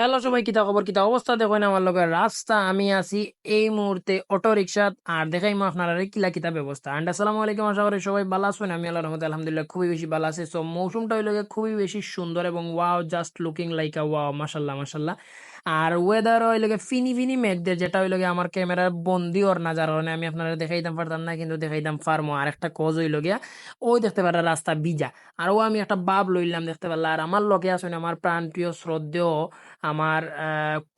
Hello সবাই, কিতা খবর, কিতা অবস্থা? দেখো না আমার লোকের রাস্তা, আমি আছি এই মুহূর্তে অটো রিক্সা। আর দেখাইমো আপনারা কিলা কিতা ব্যবস্থা। অ্যান্ড আসসালামু আলাইকুম, আশা করি সবাই ভালো আছেন। আমি আল্লাহর রহমতে আলহামদুলিল্লাহ খুবই বেশি ভালো আছি। সো মৌসুমটা হইল গিয়ে খুবই বেশি সুন্দর এবং ওয়াও, জাস্ট লুকিং লাইক আ ওয়াও, মাশাল্লাহ মাশাল্লাহ। আর ওয়েদার হইল গিয়ে ফিনি ফিনি মেঘদের, যেটা হইল গিয়ে আমার ক্যামেরার বন্দি ওর না, যার কারণে আমি আপনারা দেখাইতাম পারতাম না, কিন্তু দেখাইতাম পারমো। আর একটা কজ হইল গিয়া ওই দেখতে পারা রাস্তা ভিজা, আর ও আমি একটা বাপ লইলাম দেখতে পারলা। আর আমার লগে আসুন আমার প্রাণপ্রিয় শ্রদ্ধেয়, আমার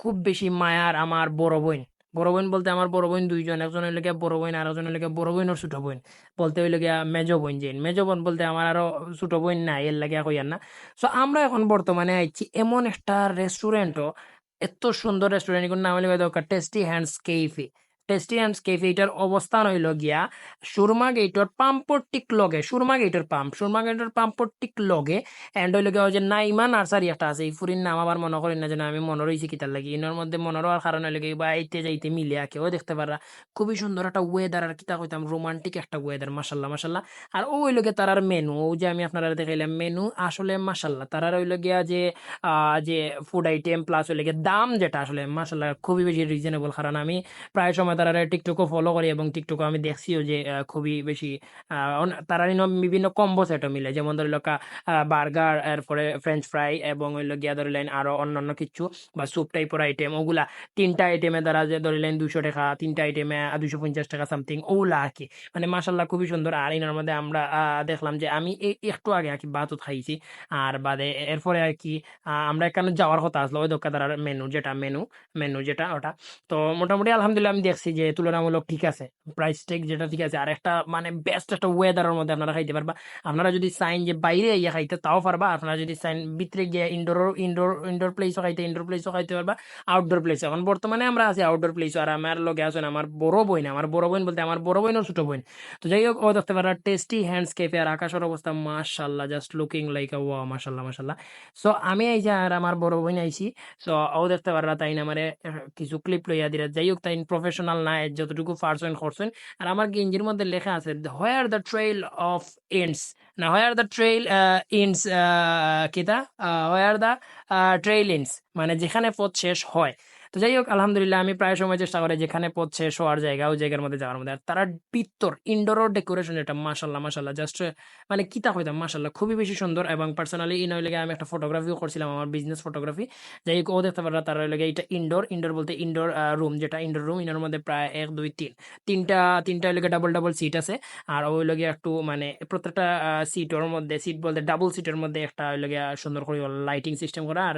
খুব বেশি মায়ার আমার বড় বোন। বড় বোন বলতে আমার বড় বোন দুইজন, একজন হইলে গিয়া বড় বোন, আর একজন হইলে গিয়া বড় বোন ওর ছোট বোন, বলতে হইলে গিয়া মেজ বোন। যে মেজ বোন বলতে আমার আরো ছোট বোন নাই, এর লাগে কইয়ার না। সো আমরা এখন বর্তমানে আইছি এমন একটা রেস্টুরেন্টও, এত সুন্দর রেস্টুরেন্ট, নাম হইলে দরকার টেস্টি হ্যান্ডস কেফে। টেস্টি হ্যান্ডস কেফে এটার অবস্থান হইল গিয়া সুরমা গেটর পাম্পর টিক লগে, সুরমা গেটর পাম্পর টিক লগে। এন্ড হইল গিয়া ওই যে নাইমা নার্সারি একটা আছে, এই ফুরির নাম আবার মনে করি না, যেন আমি মনে রয়েছি কিতার লাগি। ইনোর মধ্যে মনে হওয়ার কারণ হইল গিয়ে বা আইতে যাইতে মিলে কেউ দেখতে পারা। খুবই সুন্দর একটা ওয়েদার, আর কিতা কইতাম রোমান্টিক একটা ওয়েদার, মাসাল্লাহ মাসাল্লাহ। আর ও হইল গিয়ে তারার মেনু, ও যে আমি আপনারা দেখাইলাম মেনু, আসলে মাসাল্লাহ তারার হইল গিয়া যে ফুড আইটেম প্লাস হইল গিয়ে দাম, যেটা আসলে মাসাল্লাহ খুবই বেশি রিজনেবল। কারণ আমি প্রায় সময় তারা টিকটকও ফলো করি এবং টিকটকও আমি দেখছিও যে খুবই বেশি তারা বিভিন্ন কম্বো সেটও মিলে, যেমন ধরিল বার্গার, এরপরে ফ্রেঞ্চ ফ্রাই এবং হইলো গিয়া ধরিলেন আরো অন্যান্য কিছু বা স্যুপ টাইপের আইটেম, ওগুলা তিনটা আইটেমে দ্বারা যে ধরিলেন 200 টাকা, তিনটা আইটেমে 250 টাকা সামথিং, ওগুলা আর কি। মানে মাসাল্লাহ খুবই সুন্দর। আর এনার মধ্যে আমরা দেখলাম যে আমি একটু আগে আর কি বাতুত খাইছি। আর বাদে এরপরে আর কি আমরা এখানে যাওয়ার কথা আসলো ওই দোকানদার মেনু যেটা ওটা। তো মোটামুটি আলহামদুলিল্লাহ আমি দেখছি যে তুলনামূলক ঠিক আছে, প্রাইস টেক যেটা ঠিক আছে। আর একটা মানে বেস্ট একটা ওয়েদারের মধ্যে আপনারা খাইতে পারবা। আপনারা যদি চাইন যে বাইরে ইয়ে খাইতে তাও পারবা, আপনারা যদি চাইন ভিতরে গিয়ে ইনডোর প্লেসও খাইতে পারবা, আউটডোর প্লেস। এখন বর্তমানে আমরা আছি আউটডোর প্লেস। আর আমার লগে আছেন আমার বড় বোন বলতে আমার বড় বোনের ছোট বোন। তো যাই হোক, ও দেখতে পারা টেস্টি হ্যান্ডস ক্যাফে। আর আকাশের অবস্থা মাশাল্লাহ, জাস্ট লুকিং লাইক আ ওয়া, মাশাল্লাহ মাশাল্লাহ। সো আমি আইছি আর আমার বড় বোন আইছি। সো ও দেখতে পারলা তাই না আমারে কিছু ক্লিপ লইয়া দিরা। যাই হোক, তাই প্রফেশনাল না, যতটুকু পারছেন করছেন। আর আমার গেঞ্জির মধ্যে লেখা আছে where the trail of ends, না হোয়ার দ্য ট্রেইল ইন্স, কিতা হোয়ার দ্য ট্রেইল ইন্স, মানে যেখানে পথ শেষ হয়। তো যাই হোক, আলহামদুলিল্লাহ আমি প্রায় সময় চেষ্টা করি যেখানে পথ শেষ হওয়ার জায়গা ওই জায়গার মধ্যে যাওয়ার মধ্যে। আর তারা ভিতর ইনডোর ডেকোরেশন, এটা মাশাল্লাহ মাশাল্লাহ, জাস্ট মানে কিতা কইতাম মাশাল্লাহ খুবই বেশি সুন্দর। এবং পার্সোনালি ইন হইলে আমি একটা ফটোগ্রাফিও করছিলাম, আমার বিজনেস ফটোগ্রাফি। যাই হোক, ও দেখতে পারা তারা লাগে এটা ইনডোর বলতে ইনডোর রুম, যেটা ইনডোর রুম। ইনার মধ্যে প্রায় 1 2 3 তিনটা তিনটা হইলে ডাবল ডাবল সিট আছে। আর ওই লগে একটু মানে প্রত্যেকটা সিটের মধ্যে, সিট বলতে ডাবল সিটের মধ্যে একটা ওই লগে সুন্দর করে লাইটিং সিস্টেম করা। আর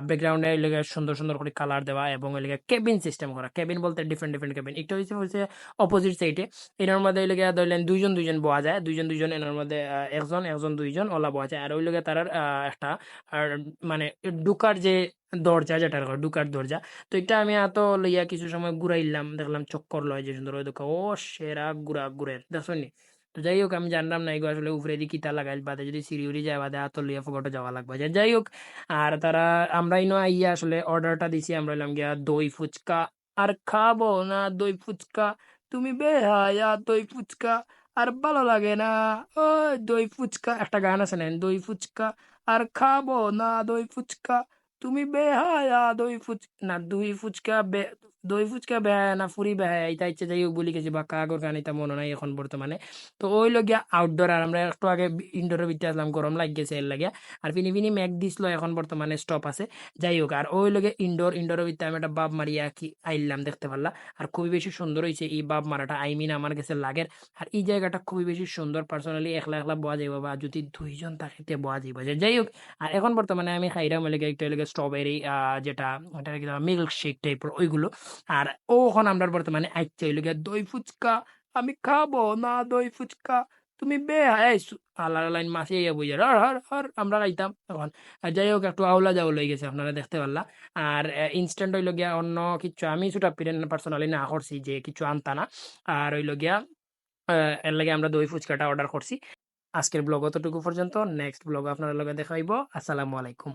ব্যাকগ্রাউন্ডে ওই লগে সুন্দর সুন্দর করে কালার দেওয়া, এবং ওই লগে কেবিন সিস্টেম করা। কেবিন বলতে ডিফারেন্ট ডিফারেন্ট কেবিন। একটা হচ্ছে অপোজিট সাইডে। এনার মধ্যে ওই লগে ধরলেন দুইজন দুইজন বয়া যায়, দুইজন এনার মধ্যে একজন দুইজন ওলা বয়া যায়। আর ওই লগে তার একটা আর মানে ঢুকার যে দরজা, যেটা ঢুকার দরজা। তো এটা আমি এত লইয়া কিছু সময় ঘুরাইলাম, দেখলাম চক্কর লয় যে সুন্দর ওই দোকা ও সেরা ঘুরের দেখছো নি। তো যাই হোক, আমি জানলাম না এগুলো আসলে উপরে দিয়ে কিতা লাগাইল, বাদে যদি সিঁড়ি উড়ি যায় বাদে হাত লইয়া ফোকটে যাওয়া লাগবে। যাই হোক, আর তারা আমরা ইনো আইয়া আসলে অর্ডারটা দিছি। আমরা হইলাম গিয়া দই ফুচকা। আর খাবো না দই ফুচকা, তুমি বেহায়া দই ফুচকা, আর ভালো লাগে না ওই দই ফুচকা। একটা গান আছে না, দই ফুচকা আর খাবো না দই ফুচকা, তুমি বেহায়া দই ফুচ না দই ফুচকা বেহায়া না ফুরি বেহায়া, এটা ইচ্ছে যাই হোক বলি গেছি বা কাগর গান, এটা মনে নাই এখন বর্তমানে। তো ওই লগিয়া আউটডোর। আর আমরা একটু আগে ইনডোরের ভিতরে আসলাম, গরম লাগ গেছে এর লাগে। আর ফিনি ফিনি ম্যাক দিছিল, এখন বর্তমানে স্টপ আছে। যাই হোক, আর ওই লগে ইনডোরের ভিতরে আমি একটা বাপ মারিয়া কি আইলাম দেখতে পারলা। আর খুবই বেশি সুন্দর হয়েছে এই বাপ মারাটা, আই মিন আমার কাছে লাগের। আর এই জায়গাটা খুবই বেশি সুন্দর, পার্সোনালি একলা একলা বয়া যাইব বা যদি দুইজন থাকে বয়া যাইব। যাই হোক, আর এখন বর্তমানে আমি খাইরাম হলে একটা হলে স্ট্রবেরি, যেটা ওটা মিল্ক শেক টাইপের ওইগুলো। আর ওখন আমরা বর্তমানে আইতে হইলে গিয়া দই ফুচকা, আমি খাবো না দই ফুচকা, তুমি বেহায় আল্লাহ লাইন মাসে ইয়ে বুঝে হর হর হর আমরা খাইতাম এখন। আর যাই হোক, একটু আউলা যাওয়া লই গেছে, আপনারা দেখতে পারলা। আর ইনস্ট্যান্ট হইল গিয়া অন্য কিছু আমি ছোটা পিরেন পার্সোনালি না করছি যে কিছু আনতা না। আর হইল গিয়া এর লাগে আমরা দই ফুচকাটা অর্ডার করছি। আজকের ব্লগ অতটুকু পর্যন্ত, নেক্সট ব্লগ আপনার লগে দেখা হইব। আসসালামু আলাইকুম।